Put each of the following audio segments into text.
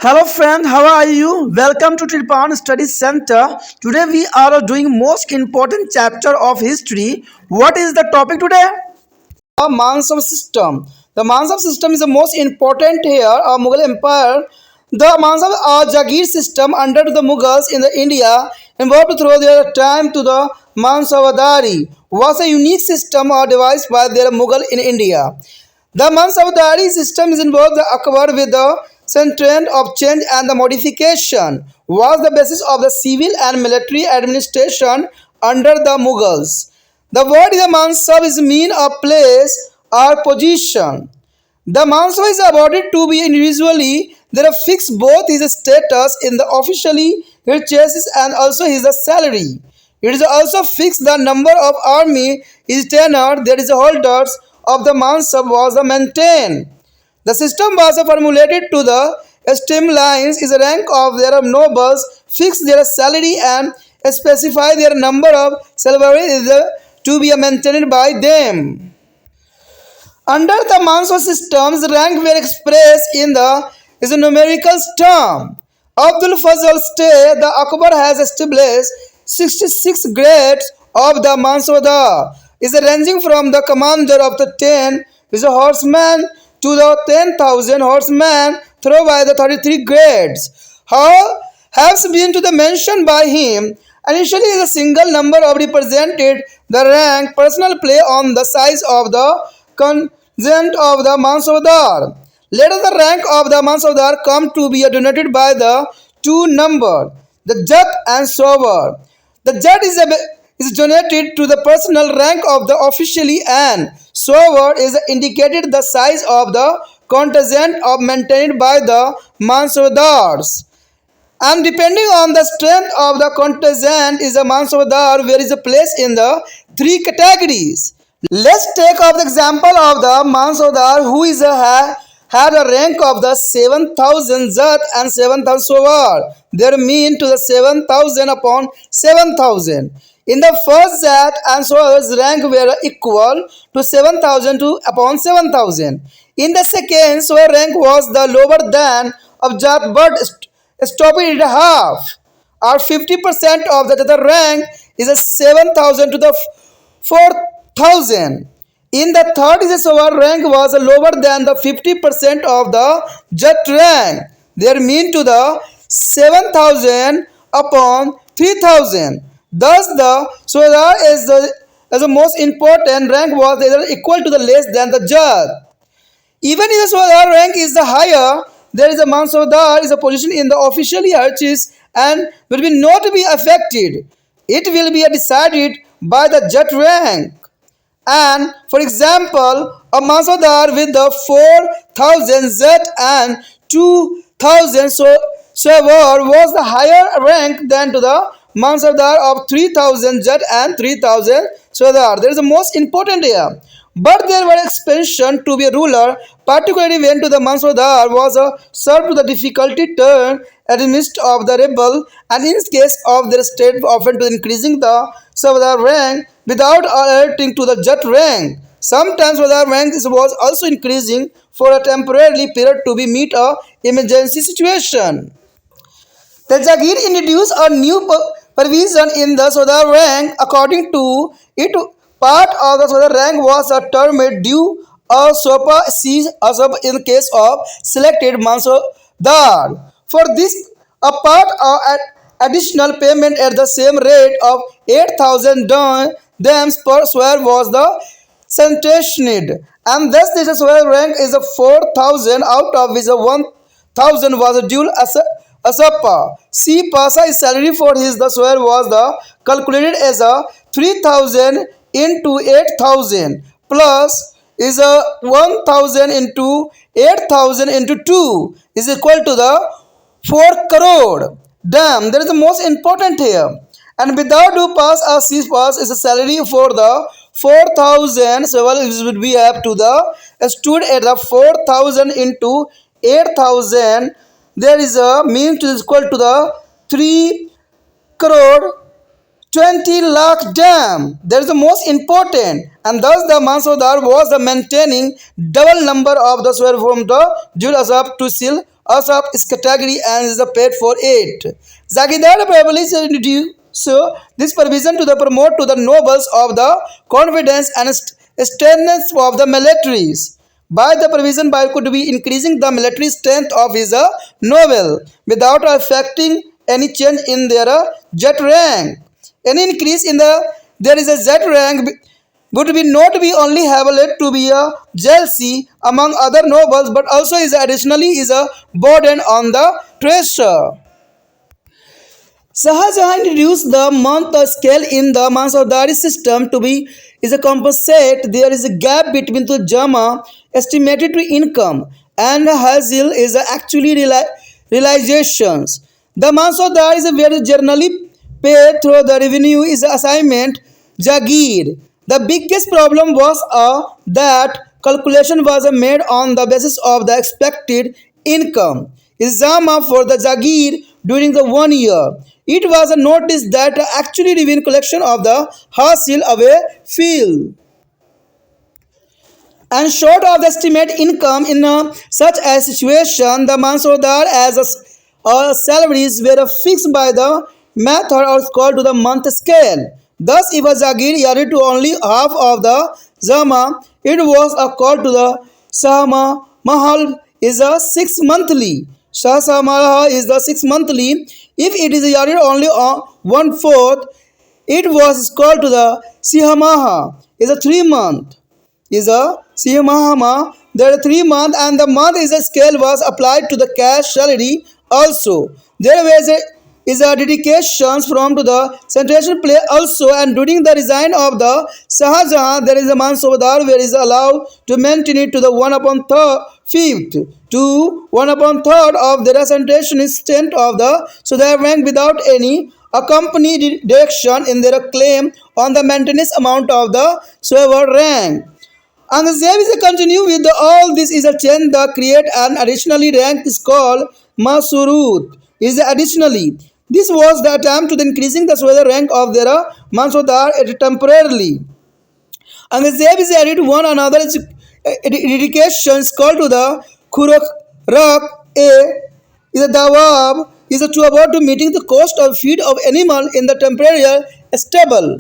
Hello friend, how are you? Welcome to Tripan Study Center. Today we are doing most important chapter of history. What is the topic today? The Mansab System. The Mansab System is the most important here of Mughal Empire. The Mansab Jagir System under the Mughals in the India involved through their time to the Mansabdari was a unique system or device by their Mughal in India. The Mansabdari system is involved the Akbar with the trend of change and the modification was the basis of the civil and military administration under the Mughals. The word is a Mansab is mean a place or position. The Mansab is awarded to be individually. There are fixed both his status in the officially his chassis and also his salary. It is also fixed the number of army his tenure. There is a holders of the Mansab was maintained. The system was formulated to the streamlines is a rank of their nobles, fix their salary and specify their number of salary is to be maintained by them. Under the Mansab systems, rank were expressed in the is a numerical term. Abdul Fazl Stay, the Akbar has established 66 grades of the Mansabdar, is ranging from the commander of the 10 is a horseman to the 10,000 horsemen through by the 33 grades. How has been to the mentioned by him. Initially, the single number of represented the rank personal play on the size of the contingent of the Mansabdar. Later, the rank of the Mansabdar come to be denoted by the two number, the ZAT and SAWAR. The ZAT is donated to the personal rank of the officially and SAWAR is indicated the size of the contingent of maintained by the Mansabdars. And depending on the strength of the contingent is a Mansabdar where is a place in the three categories. Let's take up the example of the Mansabdar who is had a rank of the 7,000 ZAT and 7,000 SAWAR. They mean to the 7,000 upon 7,000. In the first ZAT and SAWAR's rank were equal to 7,000 upon 7,000. In the second, SAWAR rank was the lower than of ZAT but stopped it half or 50% of the rank is a 7,000 to the 4,000. In the third is a SAWAR rank was lower than the 50% of the ZAT rank. They mean to the 7,000 upon 3,000. Thus, the SAWAR is the most important rank was either equal to the less than the ZAT. Even if the SAWAR rank is the higher, there is a Mansabdar is a position in the officially arches and will be not be affected. It will be decided by the ZAT rank. And for example, a Mansabdar with the 4,000 ZAT and 2,000 SAWAR was the higher rank than to the Mansabdar of 3,000 ZAT and 3,000 SAWAR. There is the most important here. But there were expansion to be a ruler, particularly when to the Mansabdar was served to the difficulty turn at the midst of the rebel, and in case of their state often to increasing the SAWAR rank without alerting to the ZAT rank. Sometimes SAWAR rank was also increasing for a temporary period to be meet a emergency situation. The Jagir introduced a new provision in the SAWAR rank. According to it, part of the SAWAR rank was a term du-aspa, sih-aspa in case of selected Mansabdar. For this, a part of additional payment at the same rate of 8,000 dirhams per SAWAR was the sanctioned, and thus this SAWAR rank is a 4,000 out of which 1,000 was a du-aspa. Sih-aspa salary for his the SAWAR was the calculated as a 3,000 into 8,000 plus is a 1,000 into 8,000 into 2 is equal to the 4 crore. Damn, that is the most important here. And without due pass or cease pass is a salary for the 4,000. So well, we have to the stood at the 4,000 into 8,000. There is a mean to is equal to the 3 crore 20 lakh dam. That is the most important, and thus the Mansabdar was the maintaining double number of the SAWAR from the Jul Asab to Sil Asap is category and is paid for it. Jagirdar probably introduced this provision to the promote to the nobles of the confidence and strengthness of the militaries. By the provision by could be increasing the military strength of his noble without affecting any change in their jet rank. Any increase in the there is a jet rank would be not be only have led to be a jealousy among other nobles but also is additionally is a burden on the treasurer. Shah introduced the month scale in the Mansabdari system to be is a compensate. There is a gap between the Jama estimated to income and Hasil is actually realizations. The Mansabdar is very generally paid through the revenue is assignment Jagir. The biggest problem was that calculation was made on the basis of the expected income. Is Zama for the Jagir during the 1 year. It was noticed that actually revenue collection of the Hasil away field. And short of the estimate income in such a situation, the Mansodar as salaries were fixed by the method or called to the month scale. Thus, if a Jagir yielded to only half of the Zama, it was a call to the Sama Mahal is a 6 monthly. Shah Samaraha is the 6 monthly. If it is yielded only on 1/4, it was called to the Sihamaha is a 3 month. Is a Sihamaha. There are 3 months and the month is a scale was applied to the cash salary also. There was is a dedications from to the centration play also and during the resign of the Shah Jahan there is a Mansabdar where is allowed to maintain it to the 1/5 to 1/3 of the centration extent of the so they rank without any accompanied reduction in their claim on the maintenance amount of the server rank. And the same is a continue with the, all this is a change the create an additionally rank is called Masurut is additionally. This was the attempt to the increasing the soldier rank of their Mansodar temporarily. And the same is added one another dedications called to the Kurok Rak A is a Dawab is a to about to meeting the cost of feed of animal in the temporary stable.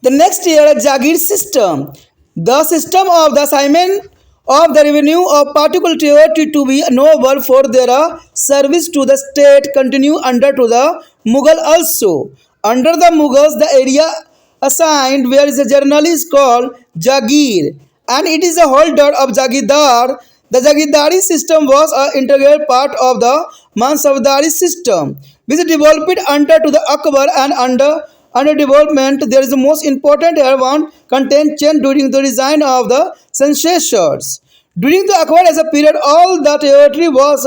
The next year, a Jagir system. The system of the assignment of the revenue of particular territory to be noble for their service to the state continue under to the Mughal also. Under the Mughals, the area assigned where is a journal is called Jagir and it is a holder of Jagirdar. The Jagirdari system was an integral part of the Mansabdari system, which developed under to the Akbar and under development. There is the most important here one content change during the design of the census. During the Akbar as a period, all the territory was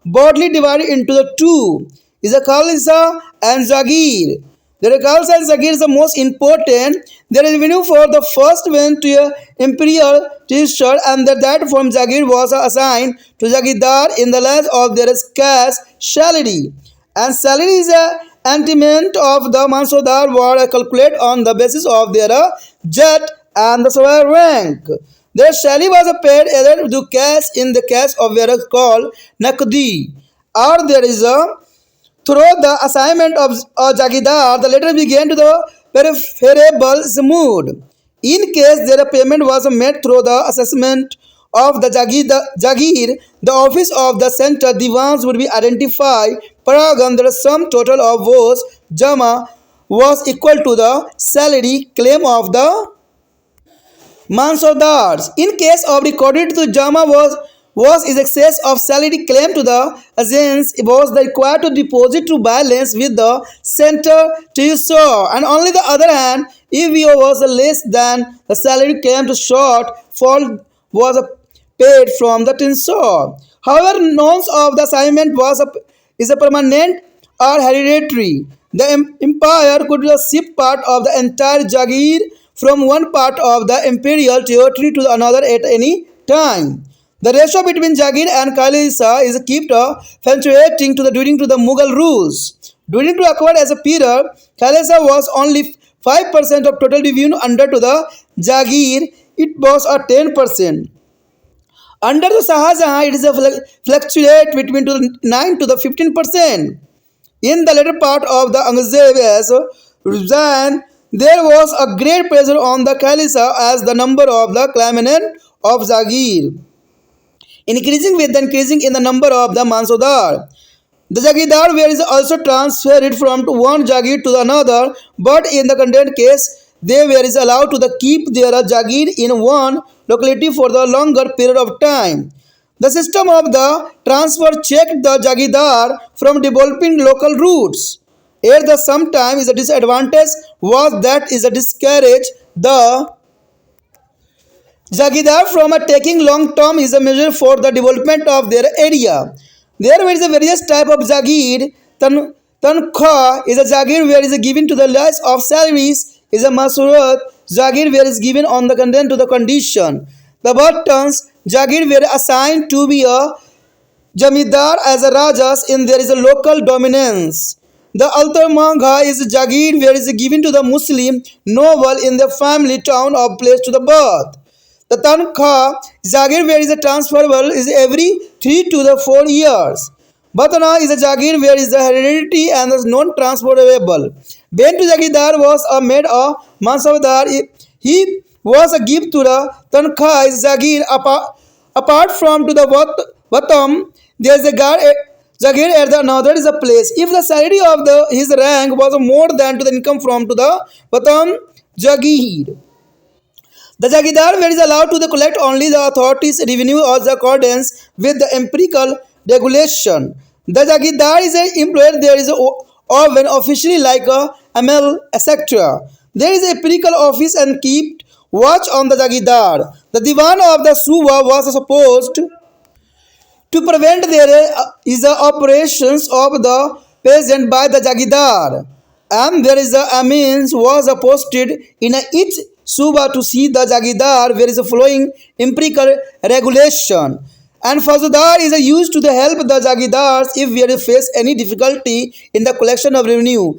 broadly divided into the two. Is a Khalisa and Jagir. The Khalisa and Jagir is the most important. There is revenue for the first went to a imperial treasurer and that from Jagir was assigned to Jagirdar in the land of their cash salary. And salary is a antiment of the Mansodar were calculated on the basis of their ZAT and the SAWAR rank. Their salary was paid either to cash in the cash of where called Nakdi or there is a through the assignment of Jagirdar, the letter began to the preferable mood. In case their payment was made through the assessment of the Jagir, the office of the center divans would be identified. Paragon, the sum total of was Jama was equal to the salary claim of the Mansodars. In case of recorded to Jama was is excess of salary claim to the agents was the required to deposit to balance with the center treasurer and only the other hand if he was less than the salary claim to shortfall was paid from the treasurer. However, none of the assignment is a permanent or hereditary. The empire could shift part of the entire Jagir from one part of the imperial territory to another at any time. The ratio between Jagir and Khalisa is kept fluctuating during the Mughal rules. During to Akbar as a period, Khalisa was only 5% of total revenue under to the Jagir. It was 10%. Under the Shahjahan, it is a fluctuate between to the 9 to the 15%. In the later part of the Angzev's reign, there was a great pressure on the Khalisa as the number of the claimants of Jagir, increasing with the increasing in the number of the Mansabdar. The Jagirdar were is also transferred from one Jagir to another, but in the content case, they were is allowed to keep their Jagir in one locality for the longer period of time. The system of the transfer checked the Jagirdar from developing local routes. Here the sometimes a disadvantage was that is a discourage the Jagirdar from a taking long term is a measure for the development of their area. There is a various type of Jagir. Tankha is a Jagir where is given to the list of salaries is a Masurat Jagir where is given on the content to the condition. The buttons Jagir were assigned to be a Jamidar as a Rajas in there is a local dominance. The Altamangha is a Jagir where is given to the Muslim noble in the family town or place to the birth. The Tankha Jagir where is a transferable is every 3 to the 4 years. Batana is a Jagir where is the heredity and is non-transferable. Ben to Jagidar was a made a Mansabdari. He was a gift to the Tankha is Jagir apart from to the bottom there is a Jagir at the another is a place. If the salary of his rank was more than to the income from to the bottom Jagir. The Jagidar is allowed to collect only the authorities' revenue or the accordance with the empirical regulation. The Jagidar is an employer. There is when officially like a ML etc. There is a empirical office and keep watch on the Jagidar. The Diwan of the Suba was supposed to prevent there is the operations of the peasant by the Jagidar, and there is a means was posted in each Suba to see the Jagidar where is a flowing empirical regulation. And Fazudar is used to help the Jagidars if we face any difficulty in the collection of revenue.